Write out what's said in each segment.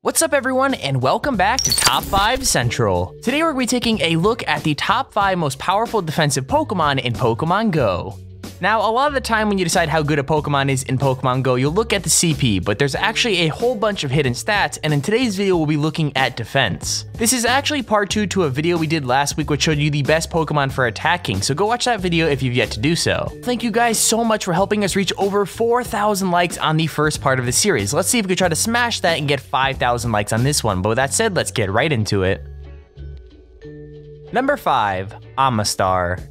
What's up everyone, and welcome back to Top 5 Central. Today we're going to be taking a look at the top 5 most powerful defensive Pokemon in Pokemon Go. Now, a lot of the time when you decide how good a Pokemon is in Pokemon Go, you'll look at the CP, but there's actually a whole bunch of hidden stats, and in today's video we'll be looking at defense. This is actually part 2 to a video we did last week which showed you the best Pokemon for attacking, so go watch that video if you've yet to do so. Thank you guys so much for helping us reach over 4,000 likes on the first part of the series. Let's see if we can try to smash that and get 5,000 likes on this one, but with that said, let's get right into it. Number 5. Amistar.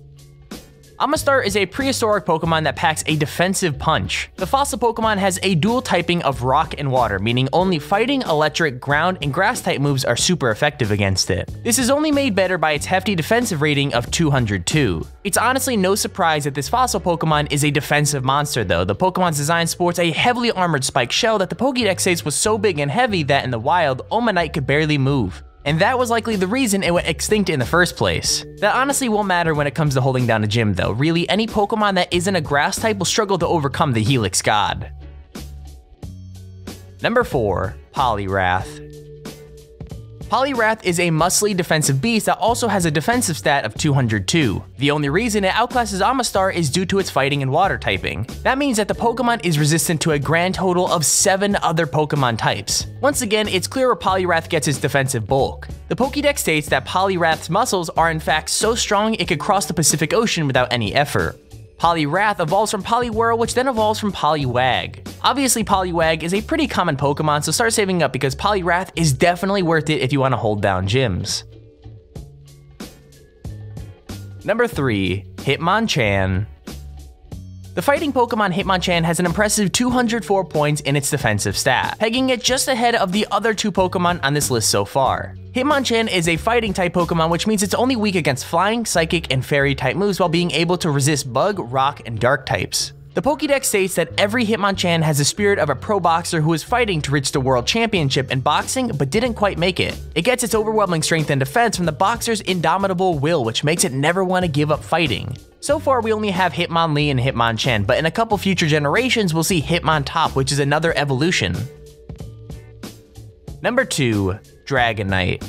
Amistar is a prehistoric Pokemon that packs a defensive punch. The fossil Pokemon has a dual typing of rock and water, meaning only fighting, electric, ground, and grass type moves are super effective against it. This is only made better by its hefty defensive rating of 202. It's honestly no surprise that this fossil Pokemon is a defensive monster though. The Pokemon's design sports a heavily armored spiked shell that the Pokédex states was so big and heavy that in the wild, Omanite could barely move. And that was likely the reason it went extinct in the first place. That honestly won't matter when it comes to holding down a gym though. Really, any Pokemon that isn't a grass type will struggle to overcome the Helix God. Number 4. Poliwrath. Poliwrath is a muscly defensive beast that also has a defensive stat of 202. The only reason it outclasses Amistar is due to its fighting and water typing. That means that the Pokemon is resistant to a grand total of 7 other Pokemon types. Once again, it's clear where Poliwrath gets its defensive bulk. The Pokédex states that Poliwrath's muscles are in fact so strong it could cross the Pacific Ocean without any effort. Poliwrath evolves from Poliwhirl, which then evolves from Poliwag. Obviously, Poliwag is a pretty common Pokemon, so start saving up because Poliwrath is definitely worth it if you want to hold down gyms. Number 3. Hitmonchan. The fighting Pokemon Hitmonchan has an impressive 204 points in its defensive stat, pegging it just ahead of the other 2 Pokemon on this list so far. Hitmonchan is a fighting type Pokemon, which means it's only weak against flying, psychic, and fairy type moves while being able to resist bug, rock, and dark types. The Pokédex states that every Hitmonchan has the spirit of a pro boxer who is fighting to reach the world championship in boxing but didn't quite make it. It gets its overwhelming strength and defense from the boxer's indomitable will, which makes it never want to give up fighting. So far we only have Hitmonlee and Hitmonchan, but in a couple future generations we'll see Hitmontop, which is another evolution. Number 2. Dragonite.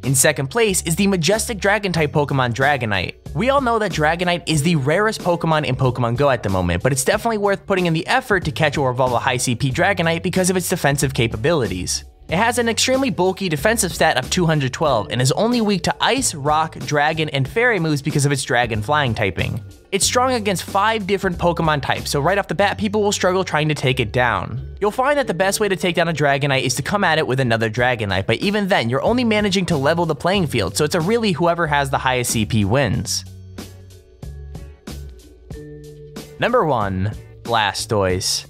In second place is the majestic dragon-type Pokemon Dragonite. We all know that Dragonite is the rarest Pokemon in Pokemon Go at the moment, but it's definitely worth putting in the effort to catch or evolve a high CP Dragonite because of its defensive capabilities. It has an extremely bulky defensive stat of 212 and is only weak to ice, rock, dragon, and fairy moves because of its dragon flying typing. It's strong against 5 different Pokemon types, so right off the bat people will struggle trying to take it down. You'll find that the best way to take down a Dragonite is to come at it with another Dragonite, but even then you're only managing to level the playing field, so it's a really whoever has the highest CP wins. Number 1. Blastoise.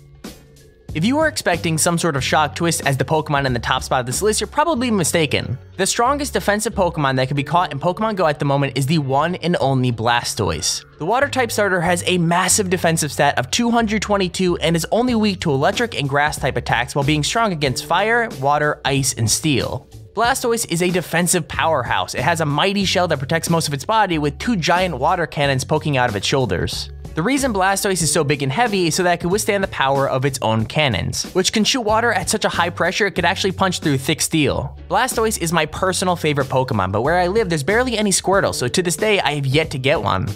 If you were expecting some sort of shock twist as the Pokemon in the top spot of this list, you're probably mistaken. The strongest defensive Pokemon that can be caught in Pokemon Go at the moment is the one and only Blastoise. The water-type starter has a massive defensive stat of 222 and is only weak to electric and grass-type attacks while being strong against fire, water, ice, and steel. Blastoise is a defensive powerhouse. It has a mighty shell that protects most of its body with 2 giant water cannons poking out of its shoulders. The reason Blastoise is so big and heavy is so that it can withstand the power of its own cannons, which can shoot water at such a high pressure it could actually punch through thick steel. Blastoise is my personal favorite Pokemon, but where I live there's barely any Squirtle, so to this day I have yet to get one.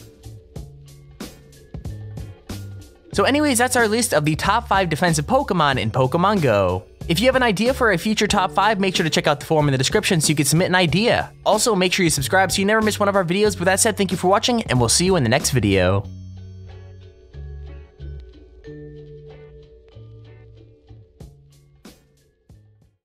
So anyways, that's our list of the top 5 defensive Pokemon in Pokemon Go. If you have an idea for a future top 5, make sure to check out the form in the description so you can submit an idea. Also, make sure you subscribe so you never miss one of our videos. With that said, thank you for watching, and we'll see you in the next video.